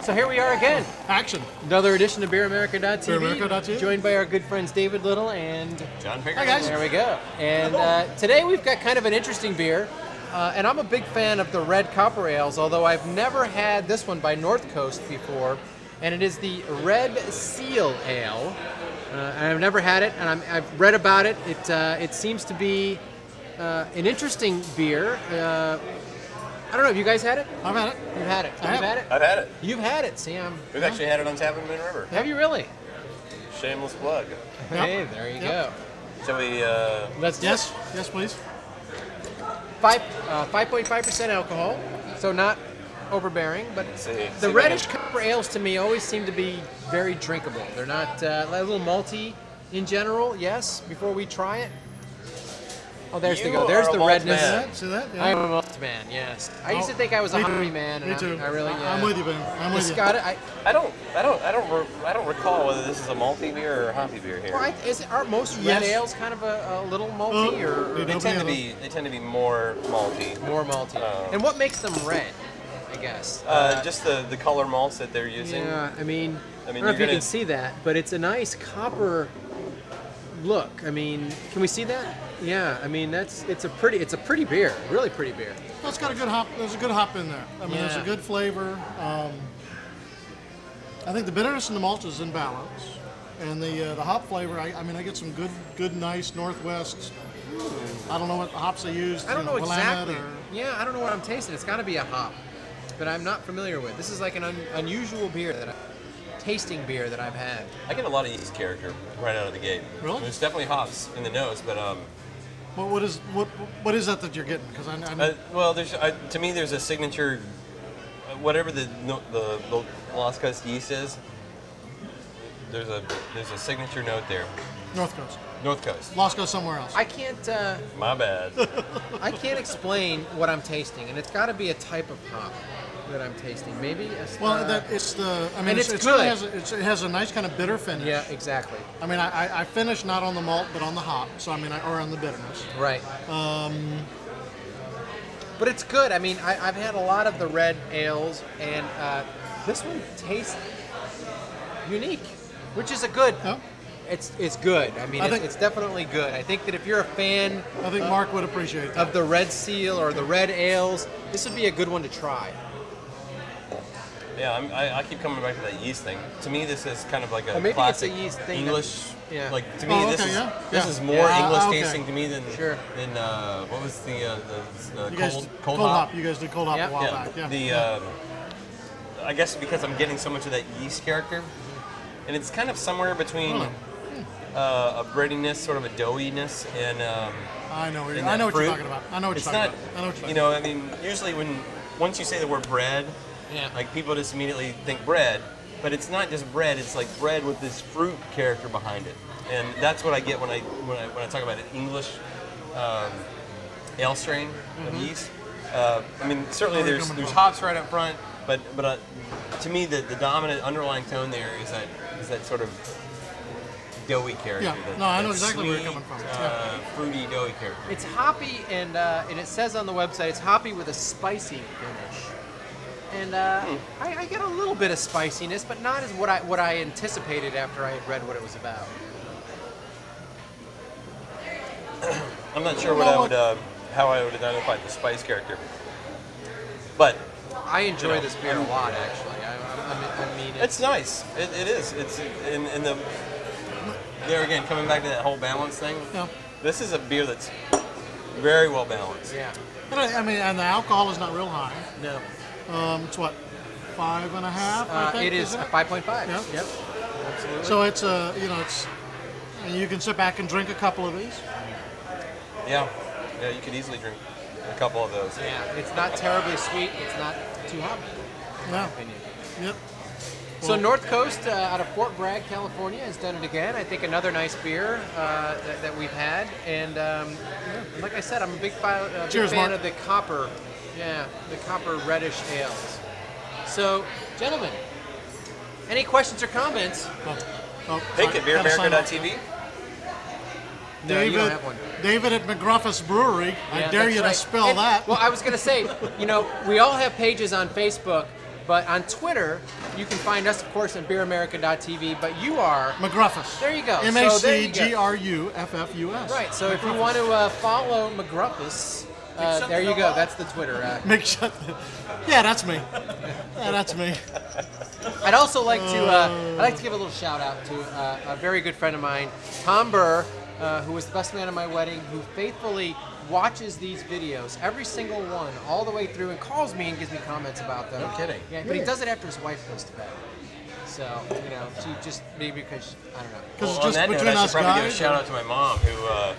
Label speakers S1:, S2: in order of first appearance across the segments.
S1: So here we are again.
S2: Action.
S1: Another edition of BeerAmerica.tv.
S2: BeerAmerica.tv.
S1: Joined by our good friends David Little and
S3: John Pickard.
S2: Hi, guys.
S1: There we go. And today we've got kind of an interesting beer. And I'm a big fan of the red copper ales, although I've never had this one by North Coast before. And it is the Red Seal Ale. I've never had it, and I've read about it. It seems to be an interesting beer. I don't know. Have you guys had it?
S2: I've had it.
S1: You've had it. You've had it.
S3: I've had it.
S1: You've had it. See,
S3: We've actually had it on tap in Moon River.
S1: Have you really?
S3: Shameless plug.
S1: Hey, there you go.
S3: Shall we?
S1: Let's do
S2: Yes, yes, please.
S1: 5.5% alcohol, so not overbearing, but
S3: see
S1: the
S3: if I
S1: reddish
S3: can-
S1: copper ales to me always seem to be very drinkable. They're not a little malty in general. Yes, before we try it. Oh, there's the
S3: You
S1: go. There's
S3: are a
S1: the
S3: malt
S1: redness.
S3: man.
S2: See that?
S1: I'm a malt man. Yes, I used to think I was a
S2: Me too.
S1: hungry man, and
S2: Me too.
S1: I really.
S2: I'm with you, Ben. I'm with you.
S1: Got it.
S3: I don't recall whether this is a malty beer or a hoppy beer here.
S1: Well, aren't most red
S2: Yes.
S1: ales kind of a little malty or
S2: They
S3: They
S2: don't
S3: tend to
S2: have
S3: be. They tend to be more malty.
S1: more malty? And what makes them red? I guess.
S3: Just the color malts that they're using.
S1: Yeah, I mean, I don't know
S3: you're
S1: if you
S3: gonna-
S1: can see that, but it's a nice copper look. I mean, can we see that? Yeah, I mean it's a pretty beer, really pretty beer.
S2: Well, it's got a good hop. There's a good hop in there. I mean, there's a
S1: Yeah.
S2: good flavor. I think the bitterness and the malt is in balance, and the hop flavor. I mean, I get some good, nice Northwest. I don't know what hops they use.
S1: I don't know
S2: Willamette
S1: exactly.
S2: or-
S1: Yeah, I don't know what I'm tasting. It's got to be a hop, but I'm not familiar with. This is like an unusual beer tasting beer that I've had.
S3: I get a lot of yeast character right out of the gate.
S2: Really?
S3: There's definitely hops in the nose, but
S2: What is that you're getting? Because
S3: well, to me there's a signature, whatever the Lost Coast yeast is. There's a signature note there.
S2: North Coast.
S3: North Coast.
S2: Lost Coast somewhere else.
S1: I can't.
S3: My bad.
S1: I can't explain what I'm tasting, and it's got to be a type of hop that I'm tasting. Maybe.
S2: Well, it's the. I mean,
S1: and it's
S2: it
S1: good.
S2: it has a nice kind of bitter finish.
S1: Yeah, exactly.
S2: I mean, I finished not on the malt, but on the hop. So I mean, or on the bitterness.
S1: Right. But it's good. I mean, I've had a lot of the red ales, and this one tastes unique, which is a good.
S2: Yeah.
S1: It's good. I mean, it's definitely good. I think that if you're a fan
S2: I think Mark would appreciate that.
S1: of the Red Seal or the red ales, this would be a good one to try.
S3: Yeah, I keep coming back to that yeast thing. To me, this is kind of like a
S1: Or maybe
S3: classic
S1: it's a yeast thing.
S3: English.
S1: Yeah.
S3: Like to me,
S2: Oh,
S3: this
S2: okay,
S3: is
S2: yeah.
S3: this
S2: Yeah.
S3: is more
S1: Yeah,
S3: English
S2: okay.
S3: tasting to me than
S1: Sure.
S3: what was the
S2: You guys
S3: cold hop?
S2: You guys did cold hop
S1: Yeah.
S2: a while
S3: Yeah.
S2: back. Yeah.
S3: The I guess because I'm getting so much of that yeast character, and it's kind of somewhere between a breadiness, sort of a doughiness, and
S2: I know.
S3: in
S2: I know
S3: that
S2: what you're
S3: fruit.
S2: talking about. I know what
S3: It's
S2: you're talking
S3: not,
S2: about. I know what you're
S3: you
S2: talking
S3: know, I mean, usually once you say the word bread,
S1: Yeah.
S3: like people just immediately think bread, but it's not just bread. It's like bread with this fruit character behind it, and that's what I get when I talk about an English ale strain of yeast. I mean, certainly
S2: Where are you
S3: there's
S2: coming from?
S3: hops right up front, but to me the dominant underlying tone there is that sort of doughy character.
S2: Yeah.
S3: that-
S2: No, I know
S3: that
S2: exactly where you're
S3: sweet,
S2: coming from. Yeah.
S3: fruity, doughy character.
S1: It's hoppy, and it says on the website it's hoppy with a spicy finish. And I get a little bit of spiciness, but not as what I anticipated after I had read what it was about.
S3: I'm not sure how I would identify the spice character, but
S1: I enjoy
S3: You know,
S1: this beer a lot, actually. I mean,
S3: it's nice. It is. It's in the there again coming back to that whole balance thing.
S2: Yeah.
S3: This is a beer that's very well balanced.
S1: yeah.
S2: I mean, and the alcohol is not real high.
S1: No.
S2: It's what, 5.5? I think,
S1: It is
S2: isn't it?
S1: 5.5.
S2: Yeah.
S1: Yep. Absolutely.
S2: So it's and you can sit back and drink a couple of these.
S3: Yeah, you could easily drink a couple of those.
S1: yeah, it's not terribly sweet. It's not too hoppy, in my
S2: Yeah.
S1: opinion.
S2: Yep.
S1: So North Coast out of Fort Bragg, California, has done it again. I think another nice beer that we've had, and like I said, I'm a big
S2: Cheers,
S1: fan
S2: Mark.
S1: of the copper reddish ales. So, gentlemen, any questions or comments?
S3: Pick
S2: sorry,
S3: at
S2: gotta sign off.
S3: BeerAmerica.tv.
S1: No, you don't have one.
S2: David at McGruffus Brewery. I
S1: Yeah,
S2: dare
S1: that's
S2: you
S1: right.
S2: to spell
S1: And,
S2: that.
S1: Well, I was going to say, we all have pages on Facebook, But on Twitter, you can find us, of course, on beeramerica.tv. But you are
S2: McGruffus.
S1: There you go.
S2: McGruffus.
S1: Right. So if you want to follow McGruffus, there you go. That's the Twitter.
S2: Yeah, that's me. Yeah, that's me.
S1: I'd also like to give a little shout out to a very good friend of mine, Tom Burr, who was the best man at my wedding, who faithfully watches these videos, every single one, all the way through, and calls me and gives me comments about them.
S3: No kidding.
S1: Yeah, but he does it after his wife goes to bed. So, you know, she just, maybe because, I don't know.
S2: Because
S3: Well, on that note, I should probably give a shout out to my mom, who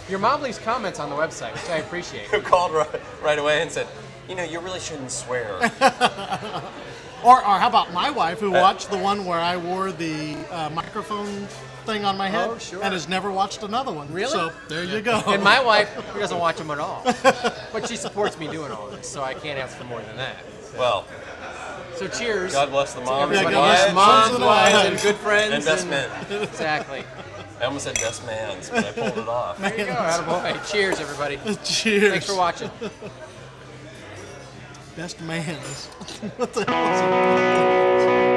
S1: Your mom leaves comments on the website, which I appreciate.
S3: who called right away and said, you know, you really shouldn't swear.
S2: Or how about my wife, who watched the one where I wore the microphone thing on my head,
S1: Oh, sure.
S2: and has never watched another one.
S1: Really?
S2: So there you go.
S1: And my wife, who doesn't watch them at all. But she supports me doing all this, so I can't ask for more than that.
S3: Well,
S1: So cheers.
S3: God bless the
S1: to
S3: moms,
S1: everybody.
S2: God bless
S1: Yes,
S2: the
S1: moms,
S2: moms
S1: wives,
S2: and
S1: and good friends.
S3: and best men.
S1: Exactly.
S3: I almost said best mans, but I pulled it off.
S1: There you go. Attaboy. Cheers, everybody.
S2: Cheers.
S1: Thanks for watching.
S2: Best mans. What the hell is it?